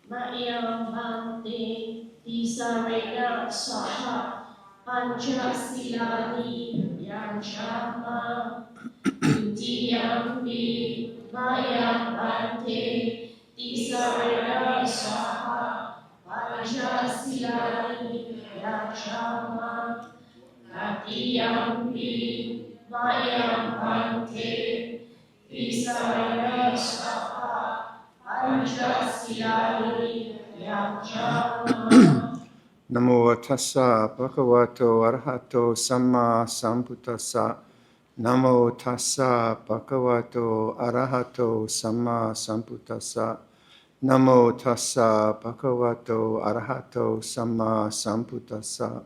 Mayam Bhante Tisarena Saha Panchasilani Yanchama Dutiyampi Mayam Bhante Tisarena Saha Panchasilani Yanchama Natiyampi Mayam Bhante Tisarena Saha Panchasilani Yanchama. Namo tassa bhagavato arahato samma sambuddhassa. Namo tassa bhagavato arahato samma sambuddhassa. Namo tassa bhagavato arahato samma sambuddhassa.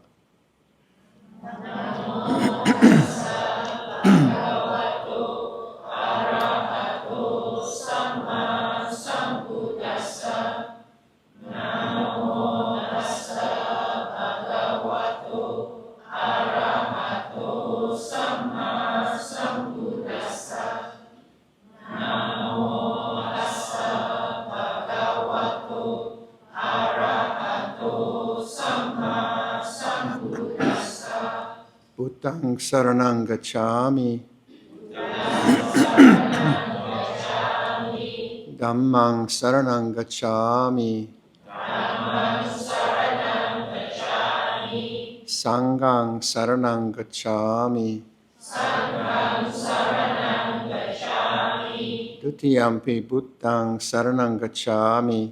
Buddhang saranang gacchami. Dhammang saranang gacchami. Sanghang saranang gacchami. Dutiyampi buddhang saranang gacchami.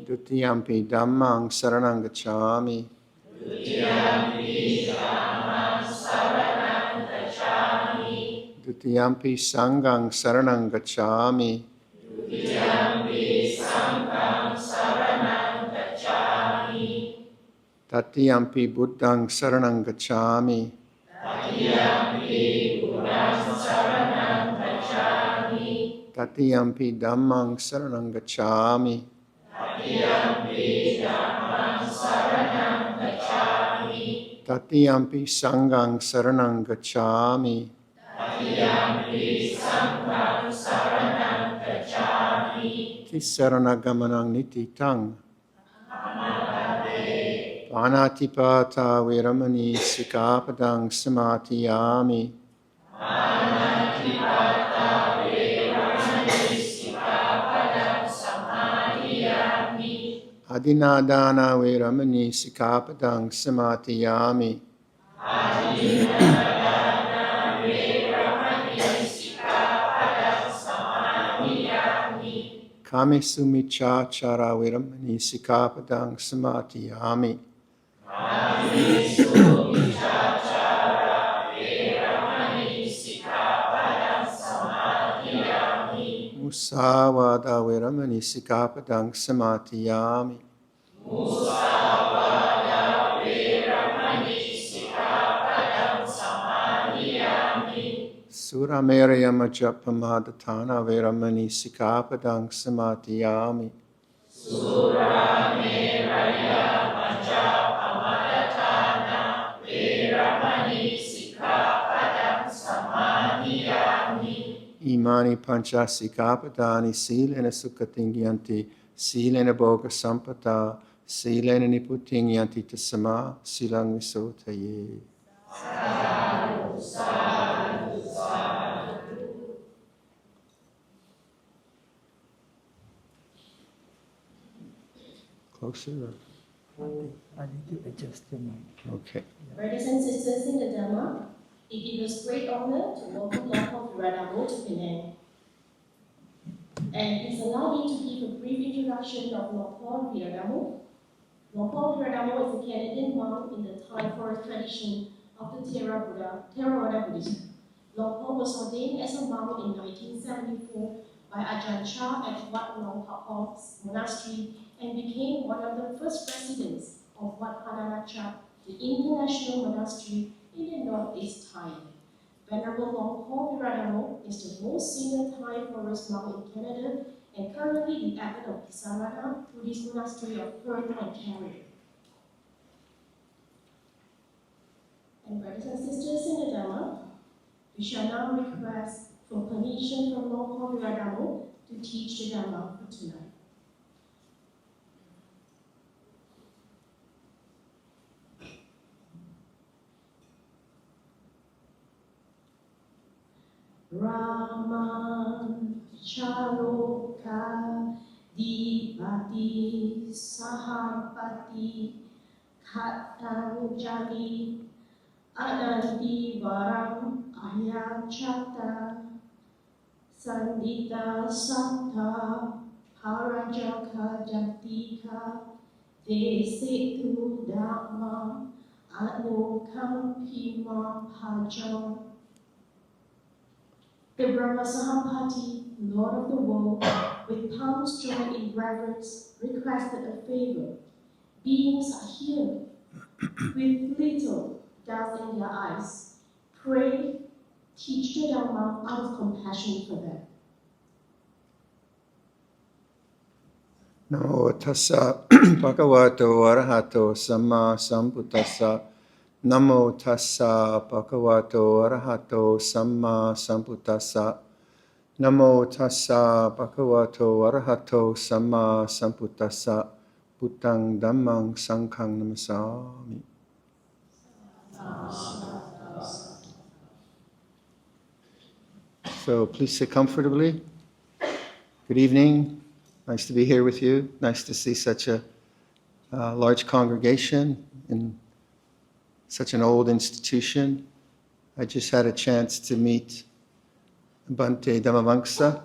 Dutiyampi dhammang saranang gacchami. Dutiyampi sanghang saranang gacchami. Tatiyampi buddhang saranang gacchami. Tatiyampi dhammang saranang gacchami. Tatiyampi sanghang saranang gacchami. Tisarana-gamanang nititang. Panatipata viramani sikapadang samatiyami. Adinadana viramani sikapadang samatiyami. Kami sumichachara viramani sikapadang samatiyami. Musawada viramani sikapadang samatiyami. Surameraya majapamadhatana viramani sikapadang samatiyami. Imani pancha sikapadani silena sukatingyanti silena bhoga sampata silena niputingyanti tasama silang visotaye. Closer? I need to adjust your mic. Okay. Brothers and sisters in the Dhamma, it gives us great honor to welcome Luangpor Viradhammo to Penang. And please allow me to give a brief introduction of Luangpor Viradhammo. Luangpor Viradhammo is a Canadian monk in the Thai forest tradition of the Theravada Buddhism. Luangpor was ordained as a monk in 1974 by Ajahn Chah at Wat Luangpor Monastery and became one of the first residents of Wat Pananacha, the international monastery in the northeast Thailand. Venerable Luangpor Viradhammo is the most senior Thai forest monk in Canada and currently the abbot of Kisarana Buddhist Monastery of Perth, Ontario. And brothers and sisters in the Dhamma, we shall now request for permission permission from Luangpor Viradhammo to teach the Dhamma for tonight. Raman Charoka Dipati Sahampati Khatanjali Ananti Varam Ayachata Sandita Sattha Parajaka Jatika Desitu Dhamma Anukampima Pajam. The Brahma Sahampati, Lord of the world, with palms joined in reverence, requested a favor. Beings are here, with little doubt in their eyes. Pray, teach the Dhamma out of compassion for them. Namo tassa bhagavato arahato samma sambuddhassa. Namo tassa bhagavato arahato samma sambuddhassa. Namo tassa bhagavato arahato samma sambuddhassa. Buddhang dhammang sanghang namasami. So please sit comfortably. Good evening. Nice to be here with you. Nice to see such a large congregation in such an old institution. I just had a chance to meet Bhante Dhammamangsa,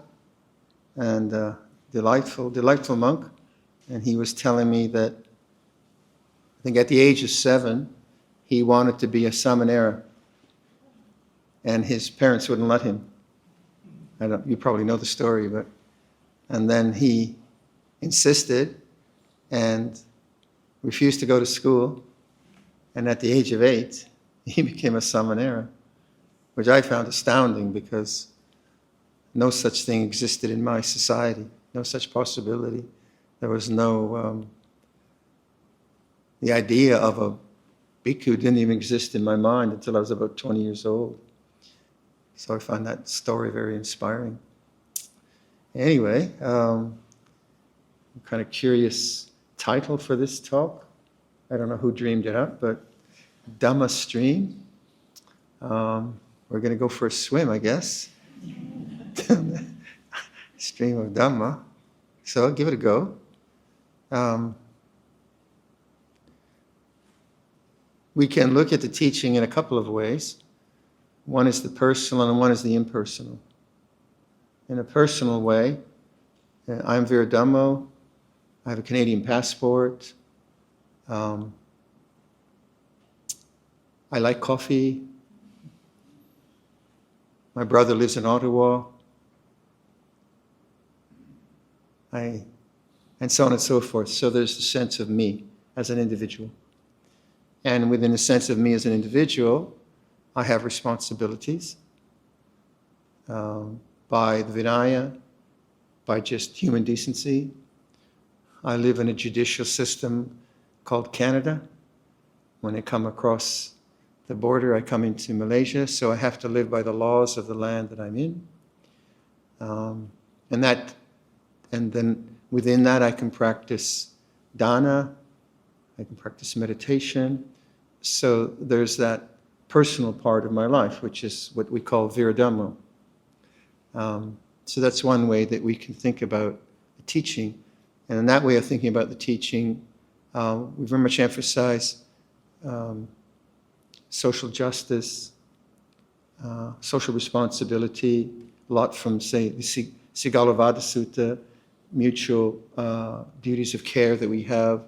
and delightful monk. And he was telling me that, I think at the age of 7, he wanted to be a samanera, and his parents wouldn't let him. You probably know the story, and then he insisted and refused to go to school. And at the age of 8, he became a samanera, which I found astounding because no such thing existed in my society, no such possibility. There was no, the idea of a bhikkhu didn't even exist in my mind until I was about 20 years old. So I find that story very inspiring. Anyway, kind of curious title for this talk. I don't know who dreamed it up, but Dhamma Stream. We're going to go for a swim, I guess. Stream of Dhamma. So give it a go. We can look at the teaching in a couple of ways. One is the personal and one is the impersonal. In a personal way, I'm Viradhammo. I have a Canadian passport. I like coffee. My brother lives in Ottawa. And so on and so forth. So there's the sense of me as an individual. And within the sense of me as an individual, I have responsibilities by the Vinaya, by just human decency. I live in a judicial system called Canada. When I come across the border, I come into Malaysia, so I have to live by the laws of the land that I'm in. And then within that, I can practice dana, I can practice meditation. So there's that personal part of my life, which is what we call Viradhammo. So that's one way that we can think about the teaching. And in that way of thinking about the teaching, we very much emphasize social justice, social responsibility, a lot from, say, the Sigalovada Sutta, mutual duties of care that we have,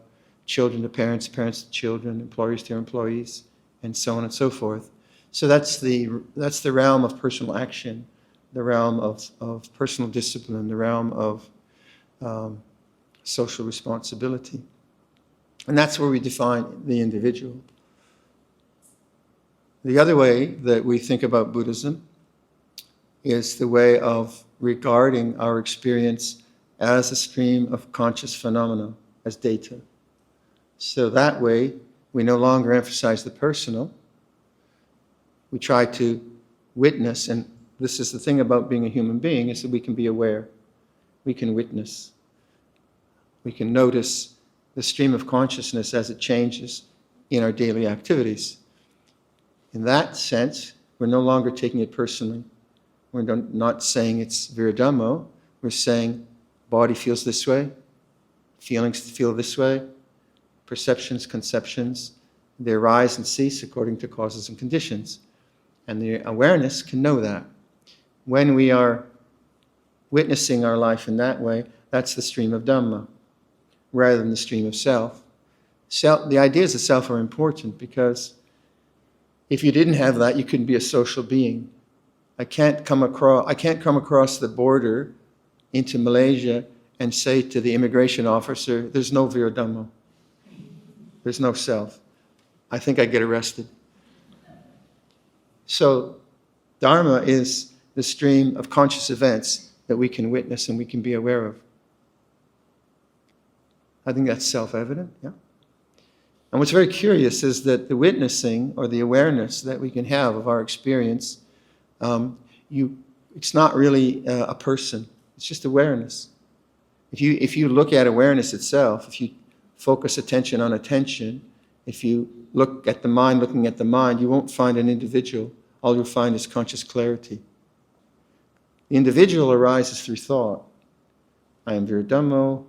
children to parents, parents to children, employers to employees, and so on and so forth. So that's the realm of personal action, the realm of personal discipline, the realm of social responsibility. And that's where we define the individual. The other way that we think about Buddhism is the way of regarding our experience as a stream of conscious phenomena, as data. So that way, we no longer emphasize the personal. We try to witness and this is the thing about being a human being, is that we can be aware, we can witness, we can notice the stream of consciousness as it changes in our daily activities. In that sense, we're no longer taking it personally. We're not saying it's Viradhammo. We're saying body feels this way, feelings feel this way, perceptions, conceptions, they arise and cease according to causes and conditions. And the awareness can know that. When we are witnessing our life in that way, that's the stream of Dhamma, rather than the stream of self. The ideas of self are important because if you didn't have that, you couldn't be a social being. I can't come across the border into Malaysia and say to the immigration officer, there's no Viradhammo. There's no self. I think I'd get arrested. So Dharma is the stream of conscious events that we can witness and we can be aware of. I think that's self-evident, yeah. And what's very curious is that the witnessing or the awareness that we can have of our experience, it's not really a person. It's just awareness. If you look at awareness itself, if you focus attention on attention, if you look at the mind looking at the mind, you won't find an individual. All you'll find is conscious clarity. The individual arises through thought. I am Viradhammo.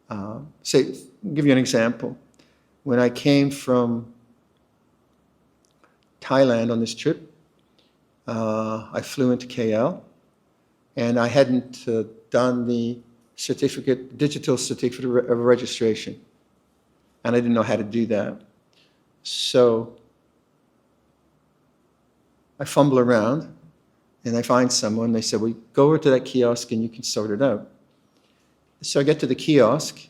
I'll give you an example. When I came from Thailand on this trip, I flew into KL, and I hadn't done the digital certificate of registration, and I didn't know how to do that. So I fumble around, and I find someone. They said, well, go over to that kiosk and you can sort it out. So I get to the kiosk,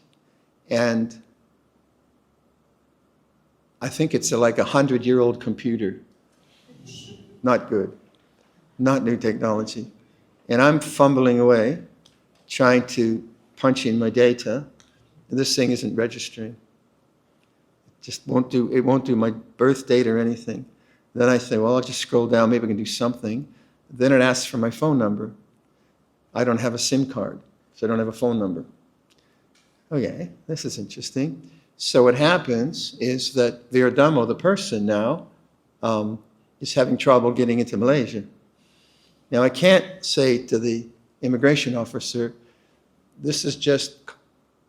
and I think it's like a 100-year-old computer. Not good. Not new technology. And I'm fumbling away, trying to punch in my data, and this thing isn't registering. It just won't do my birth date or anything. Then I say, well, I'll just scroll down, maybe I can do something. Then it asks for my phone number. I don't have a SIM card, so I don't have a phone number. Okay, this is interesting. So what happens is that Viradhammo, the person now, is having trouble getting into Malaysia. Now I can't say to the immigration officer, this is just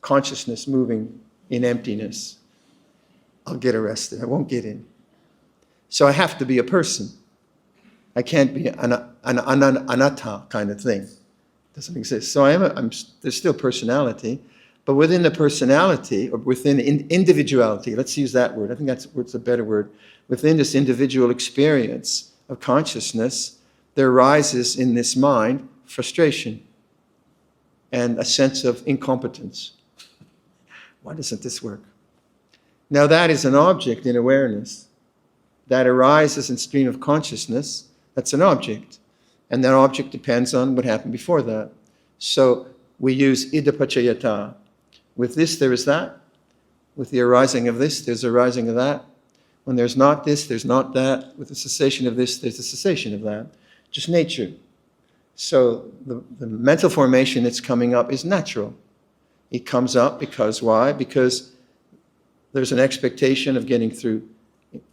consciousness moving in emptiness. I'll get arrested, I won't get in. So I have to be a person. I can't be an anatta kind of thing. It doesn't exist. So there's still personality, but within the personality, or within individuality, let's use that word, I think that's a better word, within this individual experience of consciousness, there arises in this mind frustration and a sense of incompetence. Why doesn't this work? Now that is an object in awareness. That arises in stream of consciousness, that's an object. And that object depends on what happened before that. So we use idapachayata. With this, there is that. With the arising of this, there's arising of that. When there's not this, there's not that. With the cessation of this, there's the cessation of that. Just nature. So the mental formation that's coming up is natural. It comes up because why? Because there's an expectation of getting through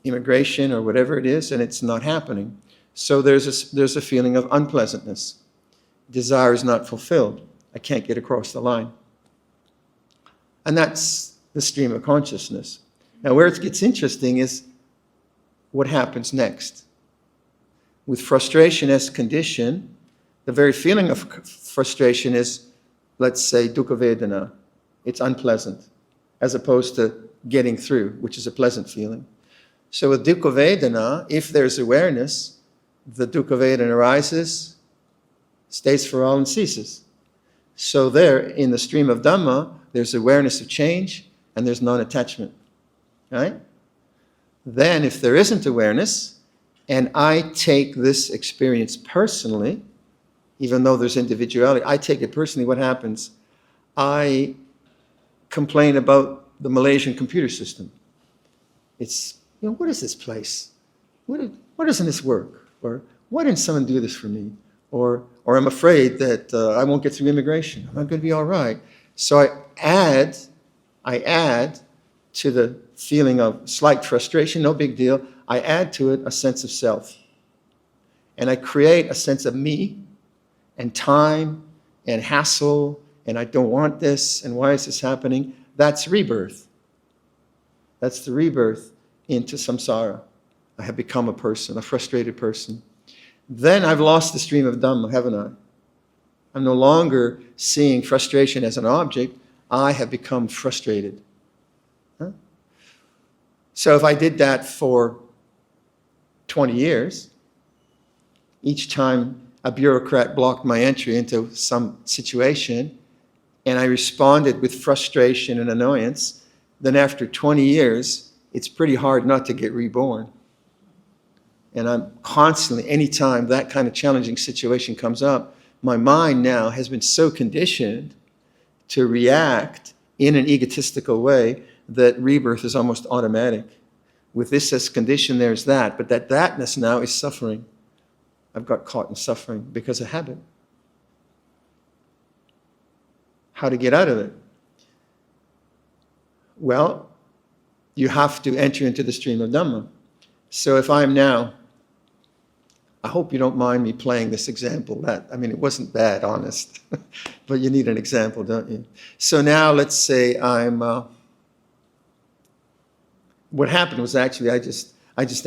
immigration or whatever it is, and it's not happening. So there's a feeling of unpleasantness. Desire is not fulfilled. I can't get across the line. And that's the stream of consciousness. Now where it gets interesting is what happens next. With frustration as condition, the very feeling of frustration is, let's say, dukkha vedana. It's unpleasant, as opposed to getting through, which is a pleasant feeling. So with dukkha vedana, if there's awareness, the dukkha vedana arises, stays for all and ceases. So there, in the stream of Dhamma, there's awareness of change and there's non-attachment. Right? Then if there isn't awareness, and I take this experience personally, even though there's individuality, I take it personally, what happens? I complain about the Malaysian computer system. It's, what is this place? What doesn't this work? Or why didn't someone do this for me? Or I'm afraid that I won't get through immigration. I'm not going to be all right. So I add to the feeling of slight frustration, no big deal. I add to it a sense of self. And I create a sense of me and time and hassle, and I don't want this, and why is this happening? That's rebirth. That's the rebirth into samsara. I have become a person, a frustrated person. Then I've lost the stream of Dhamma, haven't I? I'm no longer seeing frustration as an object. I have become frustrated. Huh? So if I did that for 20 years, each time a bureaucrat blocked my entry into some situation and I responded with frustration and annoyance, then after 20 years, it's pretty hard not to get reborn. And I'm constantly, anytime that kind of challenging situation comes up, my mind now has been so conditioned to react in an egotistical way that rebirth is almost automatic. With this as condition, there's that. But thatness now is suffering. I've got caught in suffering because of habit. How to get out of it? Well, you have to enter into the stream of Dhamma. So if I'm now, I hope you don't mind me playing this example. It wasn't bad, honest. But you need an example, don't you? So now let's say what happened was actually I just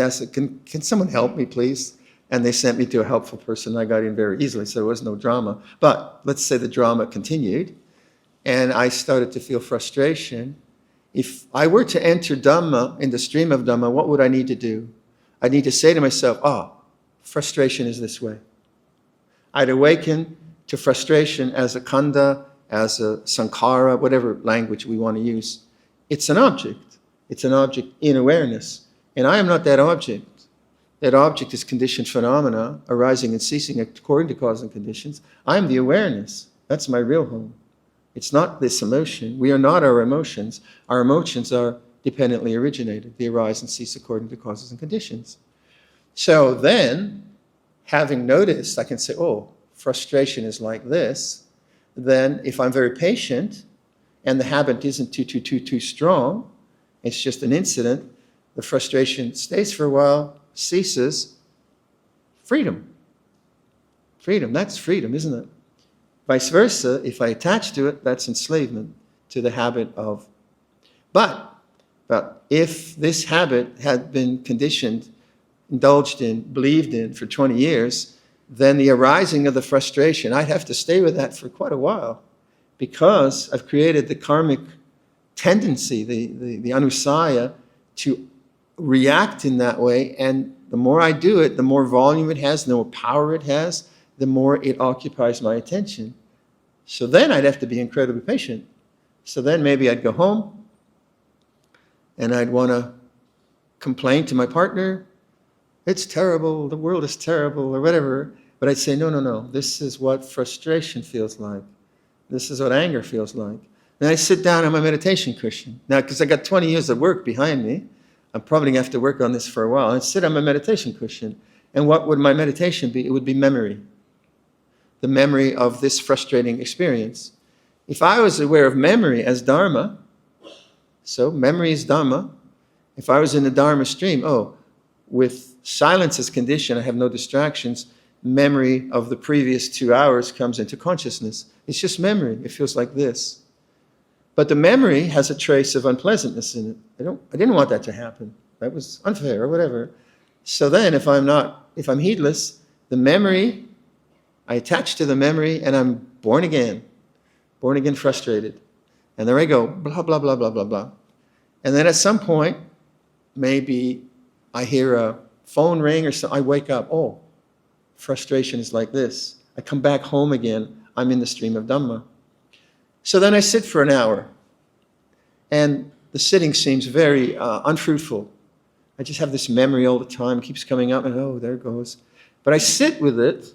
asked, can someone help me, please? And they sent me to a helpful person. I got in very easily, so there was no drama. But let's say the drama continued, and I started to feel frustration. If I were to enter Dhamma, in the stream of Dhamma, what would I need to do? I need to say to myself, frustration is this way. I'd awaken to frustration as a khandha, as a sankhara, whatever language we want to use. It's an object. It's an object in awareness. And I am not that object. That object is conditioned phenomena arising and ceasing according to cause and conditions. I am the awareness. That's my real home. It's not this emotion. We are not our emotions. Our emotions are dependently originated. They arise and cease according to causes and conditions. So then, having noticed, I can say, frustration is like this. Then if I'm very patient and the habit isn't too strong, it's just an incident, the frustration stays for a while, ceases, freedom. Freedom, that's freedom, isn't it? Vice versa, if I attach to it, that's enslavement to the habit of. But if this habit had been conditioned, indulged in, believed in for 20 years, then the arising of the frustration, I'd have to stay with that for quite a while because I've created the karmic tendency, the anusaya, to react in that way. And the more I do it, the more volume it has, the more power it has, the more it occupies my attention. So then I'd have to be incredibly patient. So then maybe I'd go home and I'd want to complain to my partner, it's terrible, the world is terrible, or whatever. But I'd say, no, this is what frustration feels like. This is what anger feels like. And I sit down on my meditation cushion. Now, because I got 20 years of work behind me, I'm probably going to have to work on this for a while. I'd sit on my meditation cushion. And what would my meditation be? It would be memory. The memory of this frustrating experience. If I was aware of memory as Dharma, so memory is Dhamma. If I was in the Dharma stream, with silence as condition, I have no distractions, memory of the previous 2 hours comes into consciousness. It's just memory. It feels like this. But the memory has a trace of unpleasantness in it. I didn't want that to happen. That was unfair or whatever. So then if I'm heedless, the memory, I attach to the memory and I'm born again frustrated. And there I go, blah, blah, blah, blah, blah, blah. And then at some point, maybe I hear a phone ring or something, I wake up, frustration is like this. I come back home again, I'm in the stream of Dhamma. So then I sit for an hour, and the sitting seems very unfruitful. I just have this memory all the time, keeps coming up, and there it goes. But I sit with it,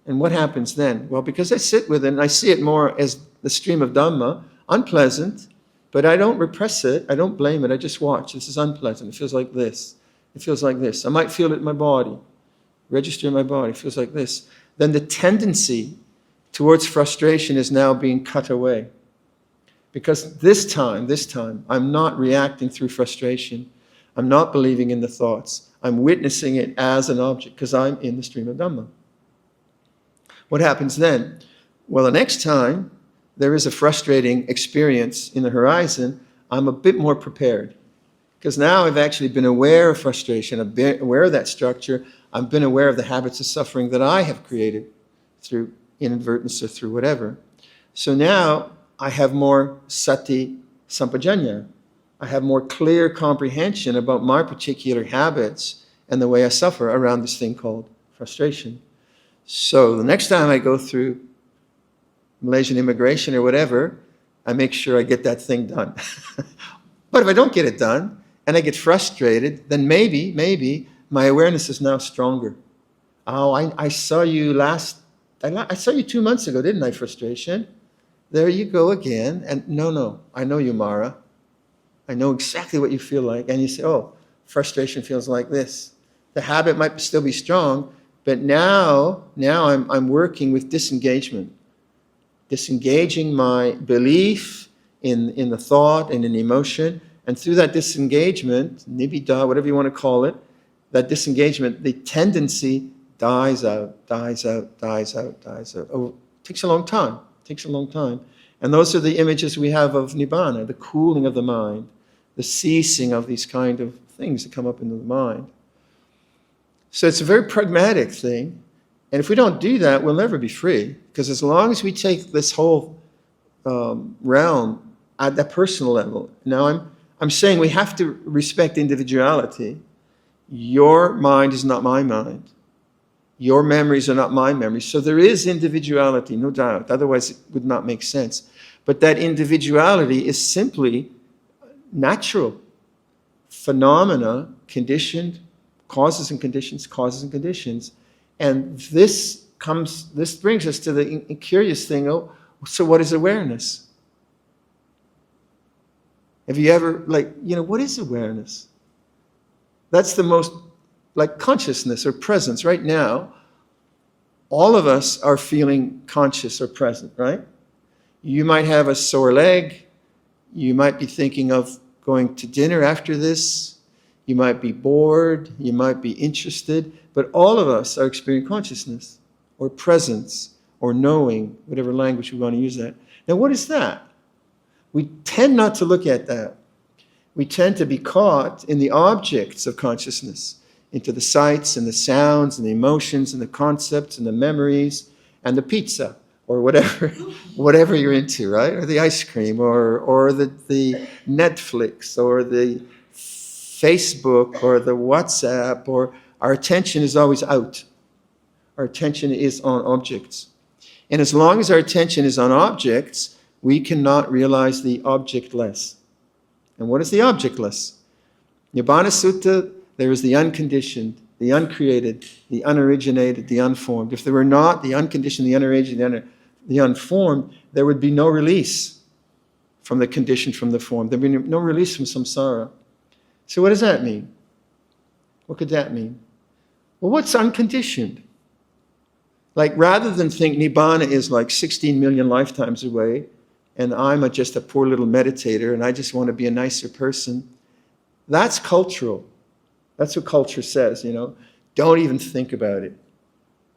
and what happens then? Well, because I sit with it, and I see it more as the stream of Dhamma, unpleasant, but I don't repress it, I don't blame it, I just watch. This is unpleasant, it feels like this. It feels like this. I might feel it in my body. register in my body, feels like this, then the tendency towards frustration is now being cut away. Because this time, I'm not reacting through frustration. I'm not believing in the thoughts. I'm witnessing it as an object because I'm in the stream of Dhamma. What happens then? Well, the next time there is a frustrating experience in the horizon, I'm a bit more prepared. Because now I've actually been aware of frustration, I've been aware of that structure, I've been aware of the habits of suffering that I have created through inadvertence or through whatever. So now I have more sati sampajanya. I have more clear comprehension about my particular habits and the way I suffer around this thing called frustration. So the next time I go through Malaysian immigration or whatever, I make sure I get that thing done. But if I don't get it done and I get frustrated, then maybe my awareness is now stronger. Oh, I saw you I saw you 2 months ago, didn't I, frustration? There you go again. And no, I know you, Mara. I know exactly what you feel like. And you say, oh, frustration feels like this. The habit might still be strong, but now I'm working with disengagement. Disengaging my belief in the thought and in the emotion. And through that disengagement, nibbida, whatever you want to call it, that disengagement, the tendency dies out. Oh, it takes a long time. And those are the images we have of nibbana, the cooling of the mind, the ceasing of these kind of things that come up into the mind. So it's a very pragmatic thing. And if we don't do that, we'll never be free. Because as long as we take this whole realm at that personal level, now I'm saying we have to respect individuality. Your mind is not my mind. Your memories are not my memories. So there is individuality, no doubt. Otherwise, it would not make sense. But that individuality is simply natural phenomena, conditioned, causes and conditions. And this brings us to the curious thing, so what is awareness? Have you ever, what is awareness? That's the most, consciousness or presence. Right now, all of us are feeling conscious or present, right? You might have a sore leg. You might be thinking of going to dinner after this. You might be bored. You might be interested. But all of us are experiencing consciousness or presence or knowing, whatever language we want to use that. Now, what is that? We tend not to look at that. We tend to be caught in the objects of consciousness, into the sights and the sounds and the emotions and the concepts and the memories and the pizza or whatever you're into, right? Or the ice cream or the Netflix or the Facebook or the WhatsApp, or our attention is always out. Our attention is on objects. And as long as our attention is on objects, we cannot realize the objectless. And what is the objectless? Nibbana Sutta, there is the unconditioned, the uncreated, the unoriginated, the unformed. If there were not the unconditioned, the unoriginated, the unformed, there would be no release from the conditioned, from the formed. There would be no release from samsara. So what does that mean? What could that mean? Well, what's unconditioned? Rather than think Nibbana is 16 million lifetimes away, and I'm just a poor little meditator, and I just want to be a nicer person, that's cultural. That's what culture says, Don't even think about it.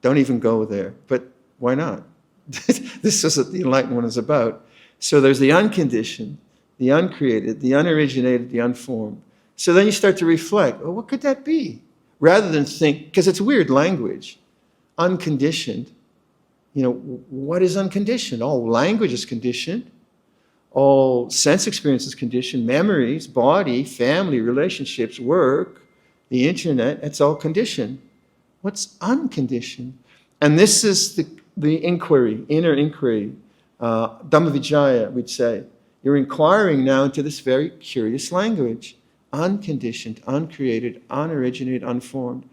Don't even go there. But why not? This is what the Enlightened One is about. So there's the unconditioned, the uncreated, the unoriginated, the unformed. So then you start to reflect, what could that be? Rather than think, because it's weird language, unconditioned. What is unconditioned? All language is conditioned. All sense experience is conditioned. Memories, body, family, relationships, work, the internet, it's all conditioned. What's unconditioned? And this is the inquiry, inner inquiry. Dhamma Vijaya, we'd say. You're inquiring now into this very curious language. Unconditioned, uncreated, unoriginated, unformed.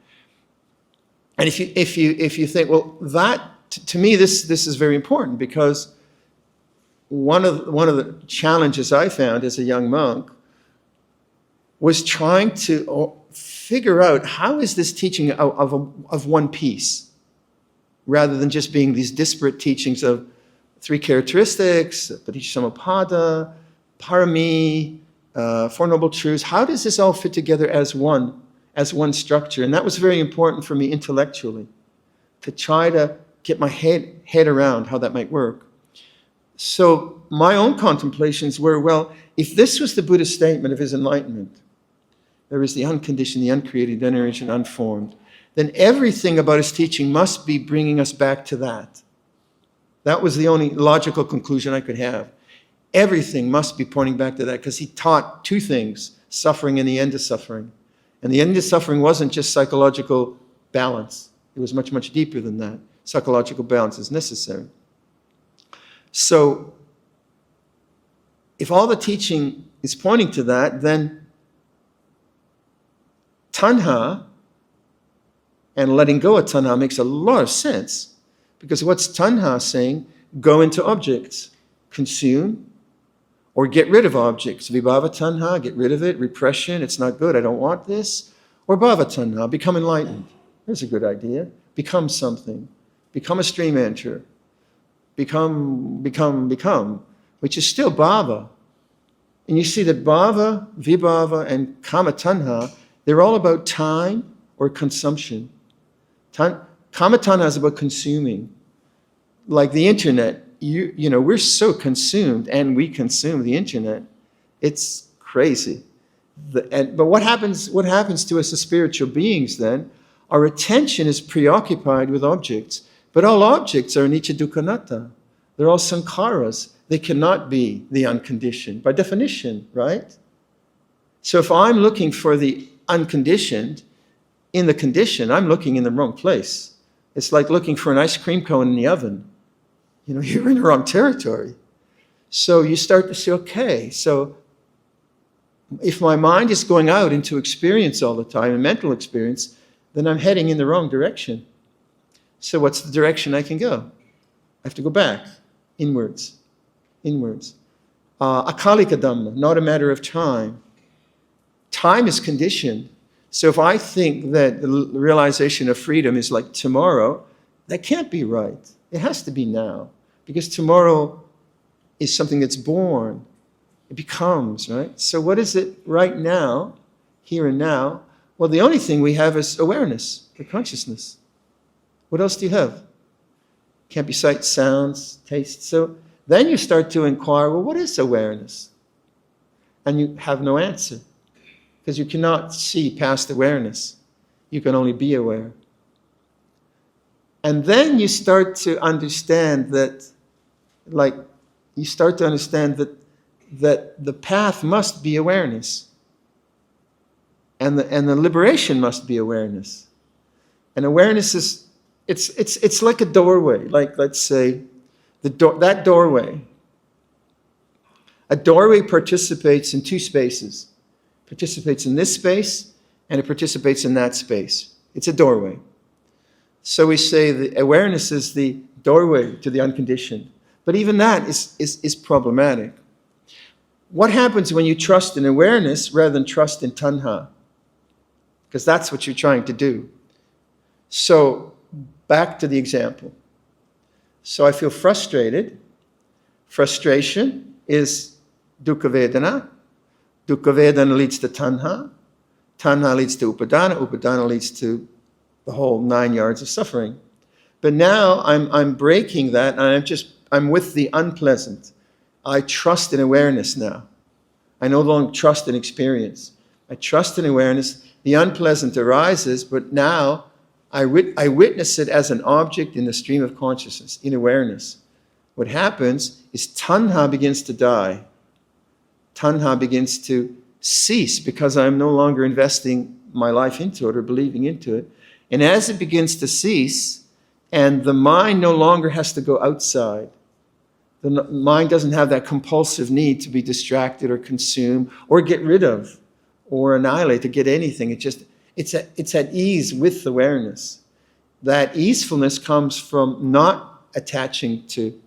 And if you think, well, that to me this is very important, because one of the challenges I found as a young monk was trying to figure out how is this teaching of one piece, rather than just being these disparate teachings of 3 characteristics, Paticca Parami, 4 Noble Truths. How does this all fit together as one structure? And that was very important for me intellectually, to try to get my head around how that might work. So my own contemplations were, well, if this was the Buddha's statement of his enlightenment, there is the unconditioned, the uncreated, the unarranged, and unformed, then everything about his teaching must be bringing us back to that. That was the only logical conclusion I could have. Everything must be pointing back to that, because he taught 2 things, suffering and the end of suffering. And the end of suffering wasn't just psychological balance. It was much, much deeper than that. Psychological balance is necessary. So, if all the teaching is pointing to that, then tanha and letting go of tanha makes a lot of sense. Because what's tanha saying? Go into objects, consume, or get rid of objects. Vibhava tanha, get rid of it. Repression, it's not good, I don't want this. Or bhava tanha, become enlightened. There's a good idea. Become something. Become a stream enter. Become, which is still bhava. And you see that bhava, vibhava, and kama tanha, they're all about time or consumption. Kama tanha is about consuming. Like the internet, you know, we're so consumed, and we consume the internet. It's crazy. But what happens to us as spiritual beings then? Our attention is preoccupied with objects. But all objects are anicca dukkha anatta. They're all sankharas. They cannot be the unconditioned, by definition, right? So if I'm looking for the unconditioned in the condition, I'm looking in the wrong place. It's like looking for an ice cream cone in the oven. You know, you're in the wrong territory. So you start to say, okay, so if my mind is going out into experience all the time, a mental experience, then I'm heading in the wrong direction. So what's the direction I can go? I have to go back, inwards. Akalika Dhamma, not a matter of time. Time is conditioned. So if I think that the realization of freedom is like tomorrow, that can't be right. It has to be now. Because tomorrow is something that's born. It becomes, right? So what is it right now, here and now? Well, the only thing we have is awareness, or consciousness. What else do you have? Can't be sight, sounds, taste. So then you start to inquire, well, what is awareness? And you have no answer, because you cannot see past awareness. You can only be aware. And then you start to understand that, that the path must be awareness. And the liberation must be awareness. And awareness is, it's like a doorway. Like, let's say, that doorway. A doorway participates in 2 spaces. Participates in this space, and it participates in that space. It's a doorway. So we say the awareness is the doorway to the unconditioned. But even that is problematic. What happens when you trust in awareness rather than trust in tanha? Because that's what you're trying to do. So back to the example. So I feel frustrated. Frustration is dukkha vedana. Dukkha vedana leads to tanha. Tanha leads to upadana. Upadana leads to the whole 9 yards of suffering. But now I'm breaking that, and I'm with the unpleasant. I trust in awareness now. I no longer trust in experience. I trust in awareness. The unpleasant arises, but now I witness it as an object in the stream of consciousness, in awareness. What happens is tanha begins to die. Tanha begins to cease because I'm no longer investing my life into it or believing into it. And as it begins to cease, and the mind no longer has to go outside, the mind doesn't have that compulsive need to be distracted or consume or get rid of or annihilate or get anything. It's at ease with awareness. That easefulness comes from not attaching to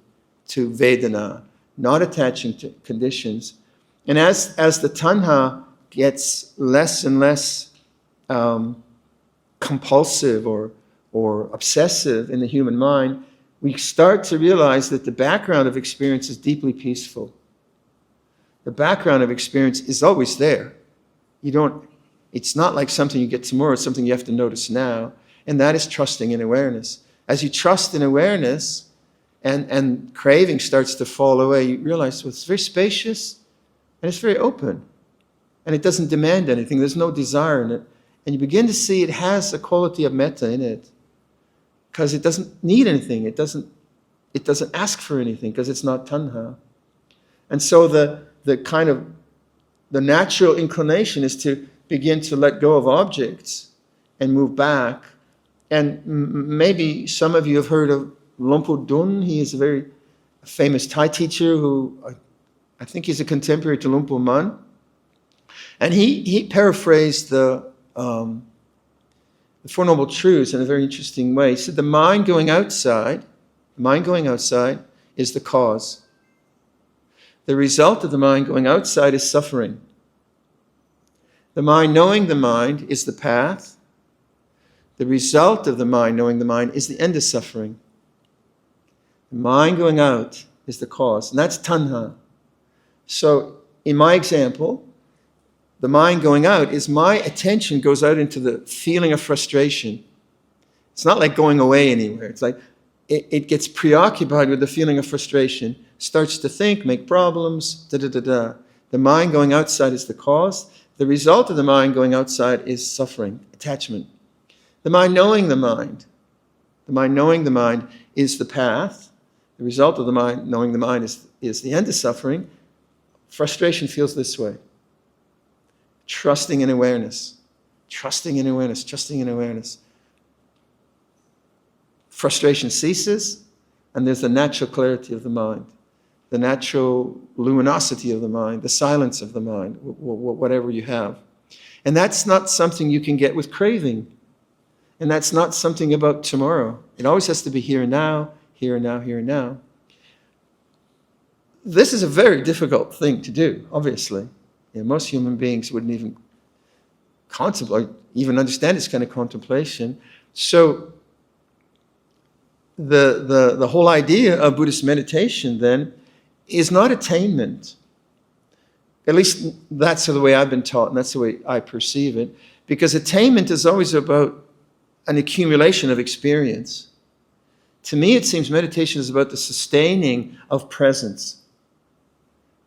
Vedana, not attaching to conditions. And as the tanha gets less and less compulsive or obsessive in the human mind, we start to realize that the background of experience is deeply peaceful. The background of experience is always there. It's not like something you get tomorrow, it's something you have to notice now. And that is trusting in awareness. As you trust in awareness and craving starts to fall away, you realize, well, it's very spacious and it's very open. And it doesn't demand anything. There's no desire in it. And you begin to see it has a quality of metta in it. Because it doesn't need anything. It doesn't ask for anything because it's not tanha. And so the natural inclination is to begin to let go of objects and move back. And maybe some of you have heard of Luangpor Dun. He is a very famous Thai teacher who, I think he's a contemporary to Luangpor Man. And he paraphrased the Four Noble Truths in a very interesting way. He said the mind going outside is the cause. The result of the mind going outside is suffering. The mind knowing the mind is the path. The result of the mind knowing the mind is the end of suffering. The mind going out is the cause, and that's tanha. So in my example, the mind going out is my attention goes out into the feeling of frustration. It's not like going away anywhere. It's like it gets preoccupied with the feeling of frustration, starts to think, make problems, The mind going outside is the cause. The result of the mind going outside is suffering, attachment. The mind knowing the mind is the path. The result of the mind knowing the mind is the end of suffering. Frustration feels this way. Trusting in awareness. Frustration ceases, and there's the natural clarity of the mind, the natural luminosity of the mind, the silence of the mind, whatever you have. And that's not something you can get with craving. And that's not something about tomorrow. It always has to be here and now, here and now, here and now. This is a very difficult thing to do, obviously. Most human beings wouldn't even contemplate, even understand this kind of contemplation. So the whole idea of Buddhist meditation then is not attainment. At least that's the way I've been taught, and that's the way I perceive it. Because attainment is always about an accumulation of experience. To me, it seems meditation is about the sustaining of presence,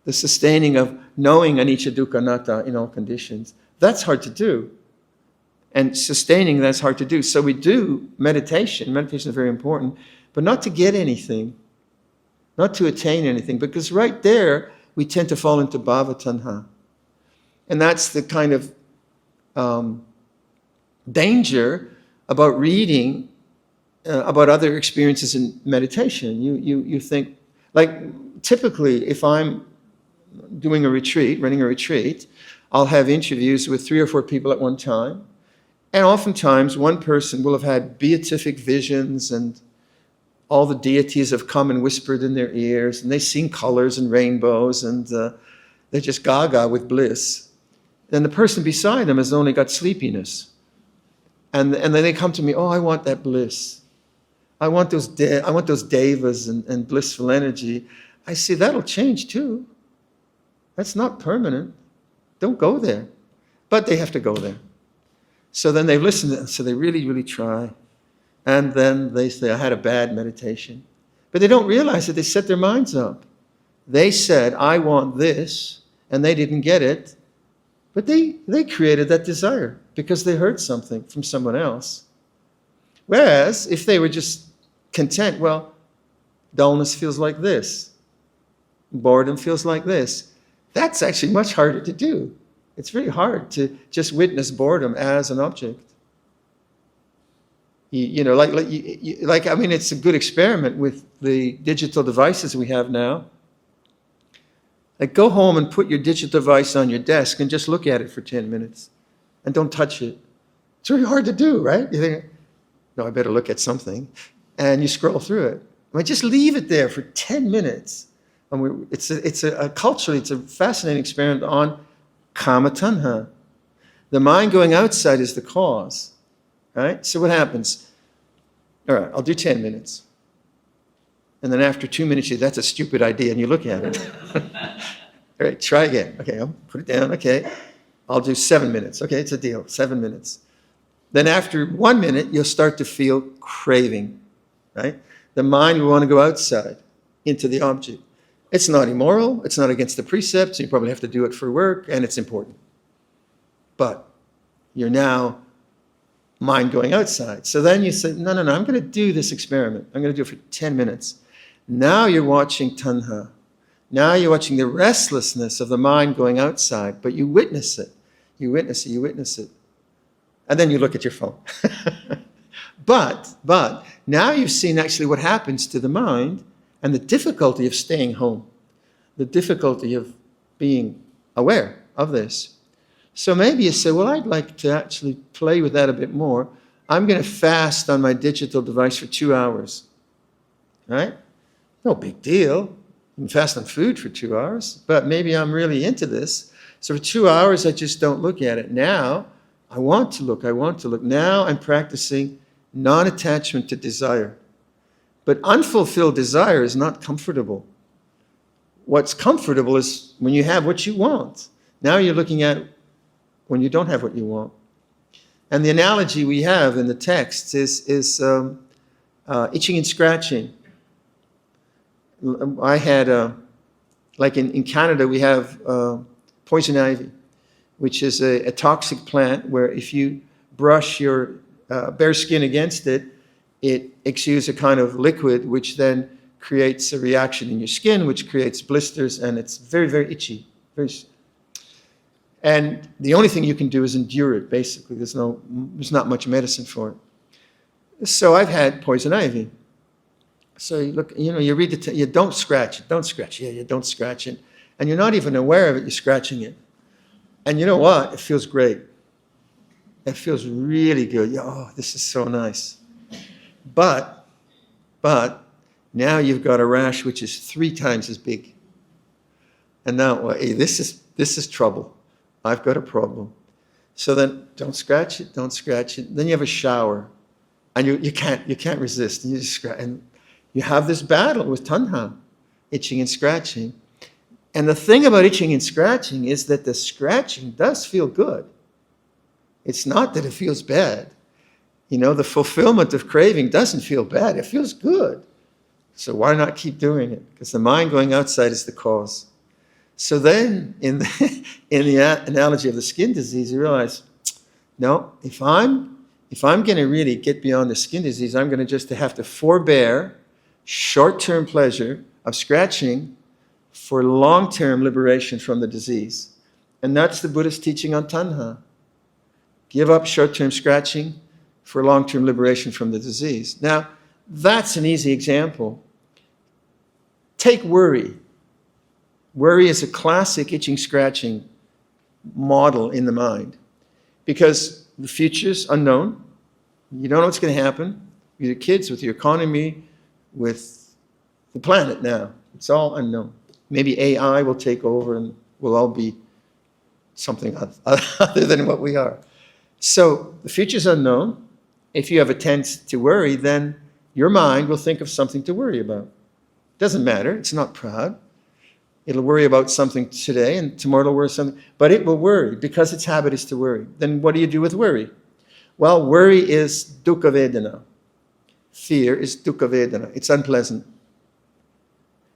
the sustaining of knowing anicca dukkha anatta in all conditions. That's hard to do. And sustaining that's hard to do. So we do meditation. Meditation is very important, but not to get anything, not to attain anything, because right there we tend to fall into bhava tanha. And that's the kind of danger about reading about other experiences in meditation. You think, like typically if I'm doing a retreat, running a retreat, I'll have interviews with 3 or 4 people at one time. And oftentimes one person will have had beatific visions and all the deities have come and whispered in their ears and they've seen colors and rainbows and they're just gaga with bliss. And the person beside them has only got sleepiness. And then they come to me, oh, I want that bliss. I want those devas and blissful energy. I say, that'll change too. That's not permanent. Don't go there. But they have to go there. So then they listen, so they really, really try. And then they say, I had a bad meditation. But they don't realize that they set their minds up. They said, I want this, and they didn't get it. But they created that desire because they heard something from someone else. Whereas if they were just content, well, dullness feels like this. Boredom feels like this. That's actually much harder to do. It's very hard to just witness boredom as an object. It's a good experiment with the digital devices we have now. Like, go home and put your digital device on your desk and just look at it for 10 minutes and don't touch it. It's very hard to do, right? You think, no, I better look at something. And you scroll through it. Just leave it there for 10 minutes. And culturally, it's a fascinating experiment on kama tanha. The mind going outside is the cause, right? So what happens? All right, I'll do 10 minutes. And then after 2 minutes, you say, that's a stupid idea, and you look at it. All right, try again. Okay, I'll put it down. Okay, I'll do 7 minutes. Okay, it's a deal, 7 minutes. Then after 1 minute, you'll start to feel craving, right? The mind will want to go outside into the object. It's not immoral. It's not against the precepts. You probably have to do it for work, and it's important. But you're now mind going outside. So then you say, no, I'm going to do this experiment. I'm going to do it for 10 minutes. Now you're watching tanha. Now you're watching the restlessness of the mind going outside, but you witness it. You witness it. And then you look at your phone. But now you've seen actually what happens to the mind and the difficulty of staying home, the difficulty of being aware of this. So maybe you say, well, I'd like to actually play with that a bit more. I'm going to fast on my digital device for 2 hours, right? No big deal. You can fast on food for 2 hours, but maybe I'm really into this. So for 2 hours, I just don't look at it. Now, I want to look. Now I'm practicing non-attachment to desire. But unfulfilled desire is not comfortable. What's comfortable is when you have what you want. Now you're looking at when you don't have what you want. And the analogy we have in the text is itching and scratching. I had, like in Canada, we have poison ivy, which is a toxic plant where if you brush your bare skin against it, it exudes a kind of liquid which then creates a reaction in your skin, which creates blisters, and it's very, very itchy. And the only thing you can do is endure it, basically. There's not much medicine for it. So I've had poison ivy. So you look, you read you don't scratch it. Yeah, you don't scratch it. And you're not even aware of it, you're scratching it. And you know what? It feels great. It feels really good. Oh, this is so nice. But now you've got a rash which is 3 times as big. And now, well, hey, this is trouble. I've got a problem. So then don't scratch it. Then you have a shower. And you can't resist. And you just scratch. And you have this battle with tanha, itching and scratching. And the thing about itching and scratching is that the scratching does feel good. It's not that it feels bad. The fulfillment of craving doesn't feel bad. It feels good. So why not keep doing it? Because the mind going outside is the cause. So then, in the analogy of the skin disease, you realize, no, if I'm going to really get beyond the skin disease, I'm going to just have to forbear short-term pleasure of scratching for long-term liberation from the disease. And that's the Buddhist teaching on tanha. Give up short-term scratching for long-term liberation from the disease. Now, that's an easy example. Take worry. Worry is a classic itching, scratching model in the mind because the future's unknown. You don't know what's going to happen with your kids, with your economy, with the planet now. It's all unknown. Maybe AI will take over and we'll all be something other than what we are. So the future's unknown. If you have a tendency to worry, then your mind will think of something to worry about. Doesn't matter. It's not proud. It'll worry about something today, and tomorrow it'll worry something. But it will worry because its habit is to worry. Then what do you do with worry? Well, worry is dukkha vedana. Fear is dukkha vedana. It's unpleasant.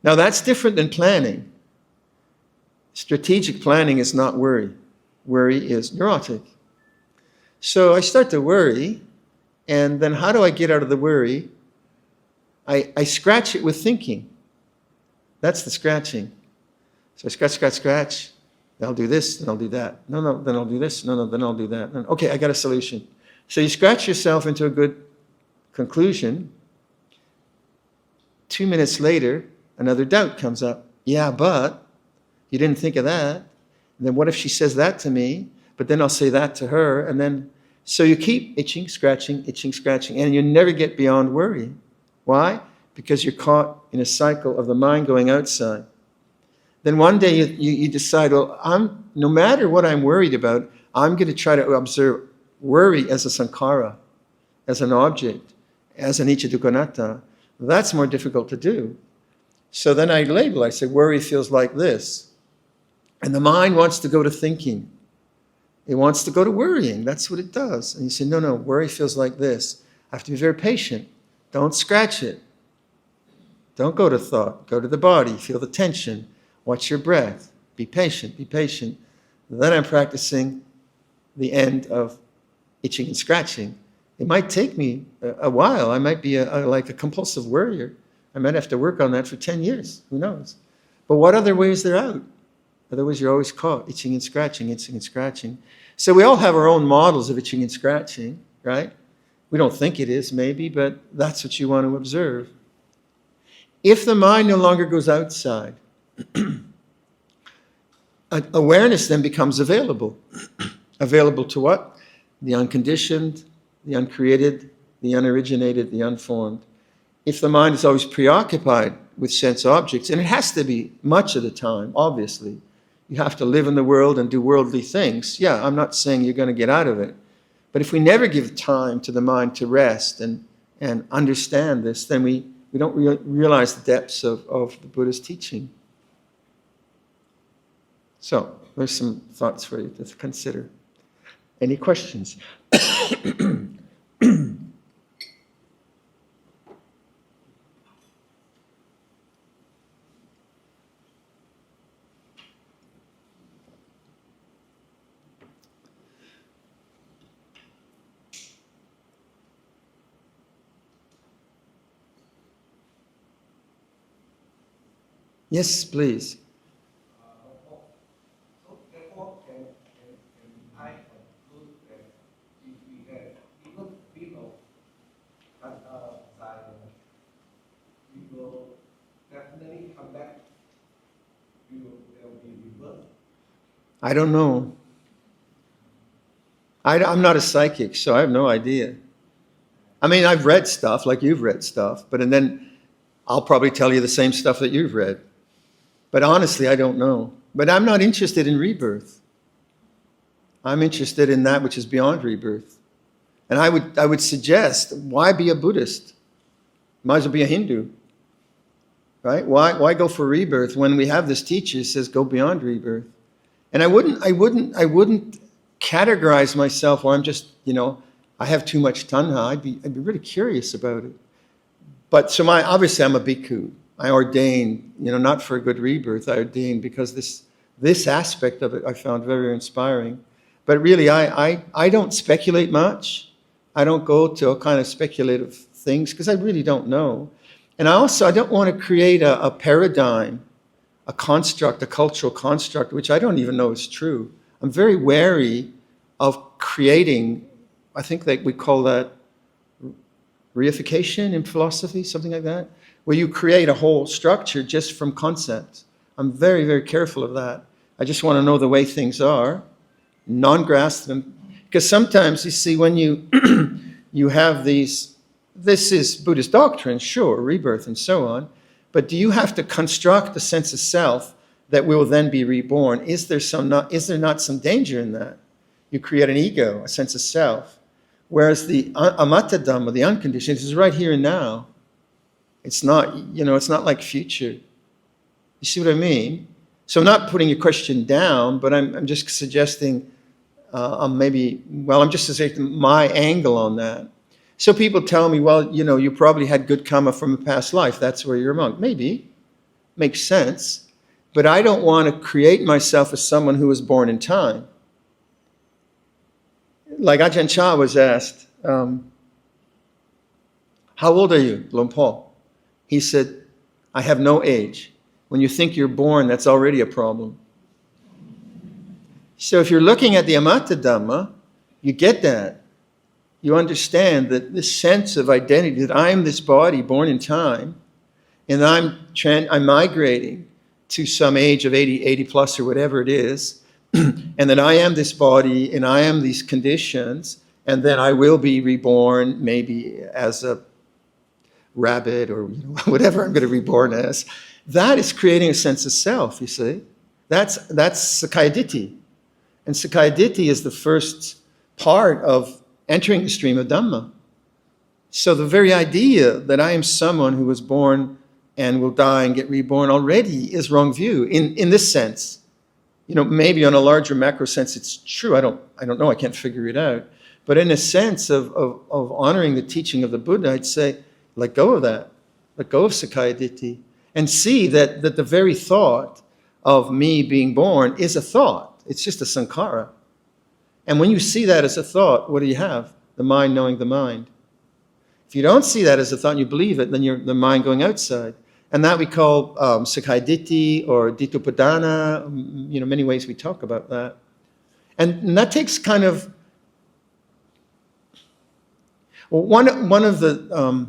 Now that's different than planning. Strategic planning is not worry. Worry is neurotic. So I start to worry, and then how do I get out of the worry? I scratch it with thinking. That's the scratching. So I scratch. Then I'll do this, then I'll do that. No, then I'll do this. No, then I'll do that. Okay, I got a solution. So you scratch yourself into a good conclusion. 2 minutes later, another doubt comes up. Yeah, but you didn't think of that. And then what if she says that to me? But then I'll say that to her. And then, so you keep itching, scratching, and you never get beyond worry. Why? Because you're caught in a cycle of the mind going outside. Then one day you decide, well, no matter what I'm worried about, I'm going to try to observe worry as a sankhara, as an object, as an anicca dukkha anatta. That's more difficult to do. So then I label, I say, worry feels like this. And the mind wants to go to thinking. It wants to go to worrying. That's what it does. And you say, no, worry feels like this. I have to be very patient. Don't scratch it. Don't go to thought. Go to the body. Feel the tension. Watch your breath. Be patient. Be patient. Then I'm practicing the end of itching and scratching. It might take me a while. I might be like a compulsive worrier. I might have to work on that for 10 years. Who knows? But what other way is there out? Otherwise, you're always caught itching and scratching, itching and scratching. So we all have our own models of itching and scratching, right? We don't think it is, maybe, but that's what you want to observe. If the mind no longer goes outside, awareness then becomes available. Available to what? The unconditioned, the uncreated, the unoriginated, the unformed. If the mind is always preoccupied with sense objects, and it has to be much of the time, obviously, you have to live in the world and do worldly things. Yeah, I'm not saying you're going to get out of it. But if we never give time to the mind to rest and understand this, then we don't realize the depths of the Buddha's teaching. So, there's some thoughts for you to consider. Any questions? Yes, please. So therefore, can I conclude that if we have even below that side, we will definitely come back. There will be rebirth. I don't know. I'm not a psychic, so I have no idea. I mean, I've read stuff like you've read stuff, and then I'll probably tell you the same stuff that you've read. But honestly, I don't know. But I'm not interested in rebirth. I'm interested in that which is beyond rebirth. And I would suggest, why be a Buddhist? Might as well be a Hindu. Right? Why go for rebirth when we have this teacher who says go beyond rebirth? And I wouldn't categorize myself, or I'm just, I have too much tanha. I'd be really curious about it. But so obviously I'm a bhikkhu. I ordained, not for a good rebirth. I ordained because this aspect of it I found very, very inspiring. But really, I don't speculate much. I don't go to all kind of speculative things because I really don't know. And I don't want to create a paradigm, a construct, a cultural construct, which I don't even know is true. I'm very wary of creating, I think that we call that reification in philosophy, something like that, where you create a whole structure just from concepts. I'm very, very careful of that. I just want to know the way things are, non-grasp them. Because sometimes, you see, when you you have this is Buddhist doctrine, sure, rebirth and so on, but do you have to construct a sense of self that will then be reborn? Is there not some danger in that? You create an ego, a sense of self. Whereas the amatta Dhamma, the unconditioned, is right here and now. It's not, it's not like future. You see what I mean? So I'm not putting your question down, but I'm just suggesting I'm just suggesting my angle on that. So people tell me, well, you probably had good karma from a past life. That's where you're a monk. Maybe. Makes sense. But I don't want to create myself as someone who was born in time. Like Ajahn Chah was asked, how old are you, Luangpor? He said, I have no age. When you think you're born, that's already a problem. So if you're looking at the amatta Dhamma, you get that. You understand that this sense of identity, that I am this body born in time, and I'm migrating to some age of 80 plus or whatever it is, and that I am this body and I am these conditions, and then I will be reborn maybe as a rabbit or whatever I'm going to be reborn as. That is creating a sense of self, you see. That's Sakkaya Ditthi. And Sakayaditthi is the first part of entering the stream of Dhamma. So the very idea that I am someone who was born and will die and get reborn already is wrong view in this sense. Maybe on a larger macro sense it's true. I don't know. I can't figure it out. But in a sense of honoring the teaching of the Buddha, I'd say, let go of that. Let go of Sakayaditthi. And see that the very thought of me being born is a thought. It's just a sankhara. And when you see that as a thought, what do you have? The mind knowing the mind. If you don't see that as a thought and you believe it, then you're the mind going outside. And that we call Sakayaditthi or Ditthaupadana. Many ways we talk about that. And that takes kind of... Well, one of the...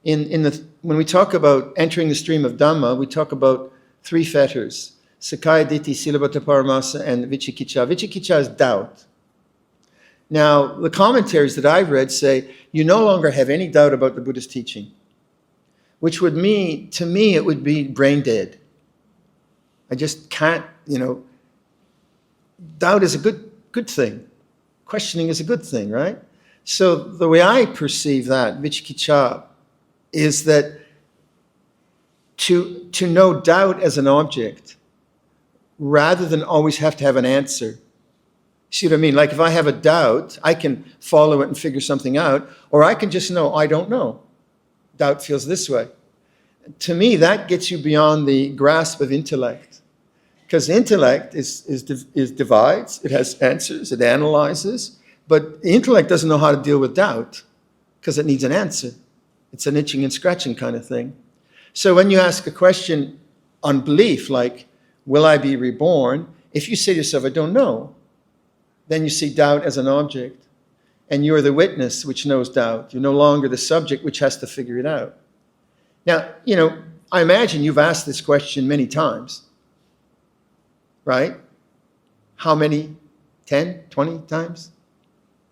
when we talk about entering the stream of Dhamma, we talk about 3 fetters. Sakayaditthi, Silabhata Paramasa, and Vicikicca. Vicikicca is doubt. Now, the commentaries that I've read say you no longer have any doubt about the Buddha's teaching, which would mean, to me, it would be brain dead. I just can't, doubt is a good thing. Questioning is a good thing, right? So the way I perceive that, Vicikicca, is that to know doubt as an object, rather than always have to have an answer. See what I mean? Like if I have a doubt, I can follow it and figure something out, or I can just know, I don't know. Doubt feels this way. To me, that gets you beyond the grasp of intellect. Because intellect is divides, it has answers, it analyzes, but the intellect doesn't know how to deal with doubt because it needs an answer. It's an itching and scratching kind of thing. So when you ask a question on belief, like, will I be reborn? If you say to yourself, I don't know, then you see doubt as an object. And you're the witness which knows doubt. You're no longer the subject which has to figure it out. Now, I imagine you've asked this question many times, right? How many? 10, 20 times,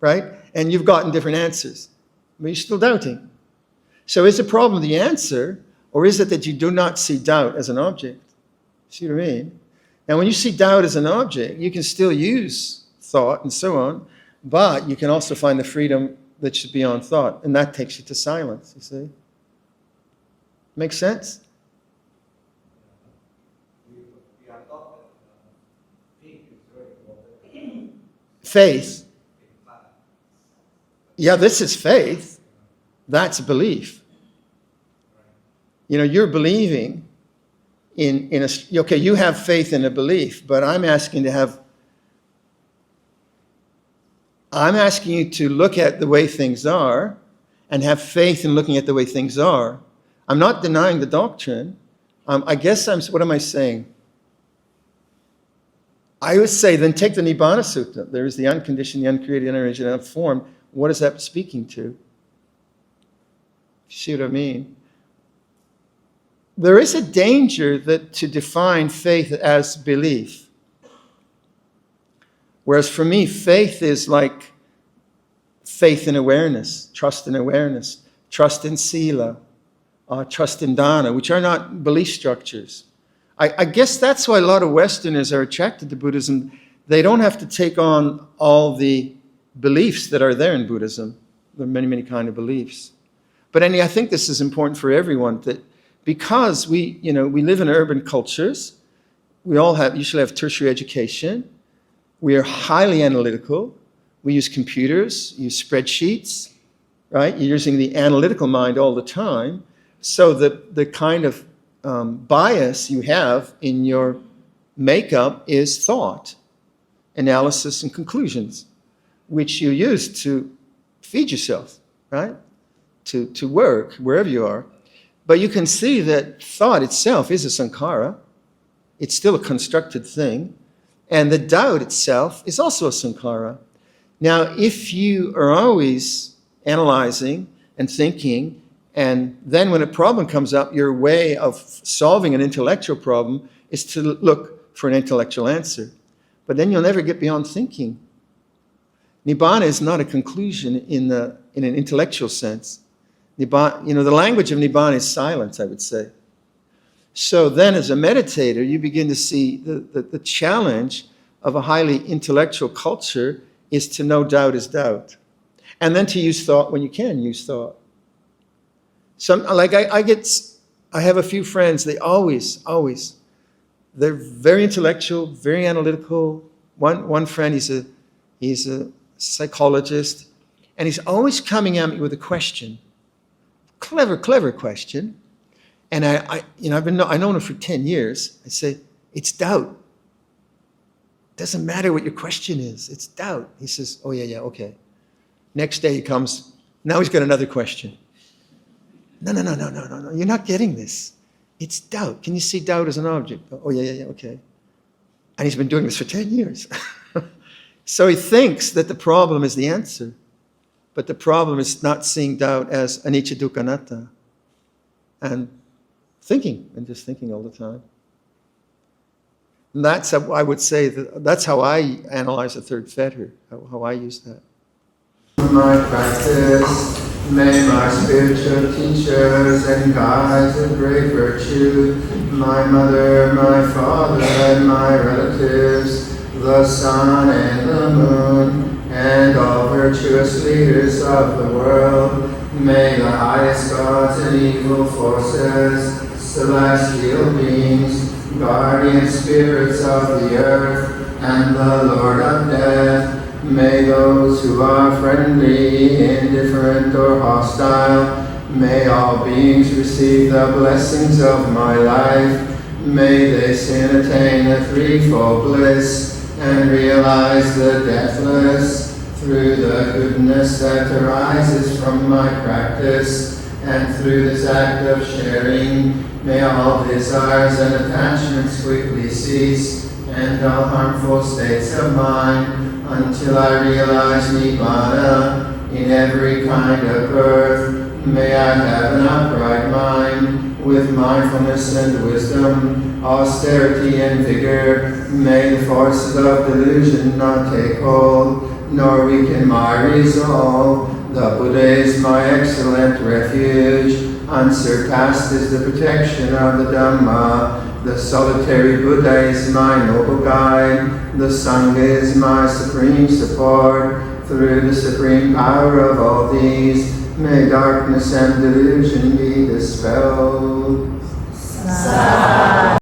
right? And you've gotten different answers, but you're still doubting. So is the problem the answer, or is it that you do not see doubt as an object? See what I mean? Now, when you see doubt as an object, you can still use thought and so on, but you can also find the freedom that should be on thought, and that takes you to silence, you see? Make sense? We are taught that faith is very important. Faith. Yeah, this is faith. That's belief. You're believing in a... Okay, you have faith in a belief, but I'm asking you to look at the way things are and have faith in looking at the way things are. I'm not denying the doctrine. What am I saying? I would say then take the Nibbana Sutta. There is the unconditioned, the uncreated, unoriginal form. What is that speaking to? You see what I mean? There is a danger to define faith as belief. Whereas for me, faith is like faith in awareness, trust in awareness, trust in sila, trust in dana, which are not belief structures. I guess that's why a lot of Westerners are attracted to Buddhism. They don't have to take on all the beliefs that are there in Buddhism. There are many, many kinds of beliefs. But anyway, I think this is important for everyone, that because we live in urban cultures, we all usually have tertiary education. We are highly analytical. We use computers, use spreadsheets, right? You're using the analytical mind all the time. So the kind of bias you have in your makeup is thought, analysis, and conclusions, which you use to feed yourself, right? To work, wherever you are. But you can see that thought itself is a sankhara. It's still a constructed thing. And the doubt itself is also a sankhara. Now, if you are always analyzing and thinking, and then when a problem comes up, your way of solving an intellectual problem is to look for an intellectual answer. But then you'll never get beyond thinking. Nibbana is not a conclusion in an intellectual sense. Nibbana, the language of Nibbana is silence, I would say. So then as a meditator, you begin to see the challenge of a highly intellectual culture is to know doubt is doubt. And then to use thought when you can use thought. I have a few friends, they're very intellectual, very analytical. One friend, he's a psychologist, and he's always coming at me with a question. Clever question. And I've known him for 10 years. I say, it's doubt. Doesn't matter what your question is, it's doubt. He says, oh yeah, okay. Next day he comes, now he's got another question. No, you're not getting this. It's doubt. Can you see doubt as an object? Oh yeah, okay. And he's been doing this for 10 years. So he thinks that the problem is the answer. But the problem is not seeing doubt as anicca dukkha anatta. And just thinking all the time. And that's how I would say, that's how I analyze the third fetter, how I use that. My practice, may my spiritual teachers and guides of great virtue, my mother, my father, and my relatives, the sun and the moon, and all virtuous leaders of the world, may the highest gods and evil forces, celestial beings, guardian spirits of the earth, and the Lord of death, may those who are friendly, indifferent, or hostile, may all beings receive the blessings of my life, may they soon attain the threefold bliss, and realize the deathless, through the goodness that arises from my practice, and through this act of sharing, may all desires and attachments quickly cease, and all harmful states of mind, until I realize Nibbana in every kind of birth. May I have an upright mind, with mindfulness and wisdom, austerity and vigor. May the forces of delusion not take hold, nor weaken my resolve. The Buddha is my excellent refuge. Unsurpassed is the protection of the Dhamma. The solitary Buddha is my noble guide. The Sangha is my supreme support. Through the supreme power of all these, may darkness and delusion be dispelled.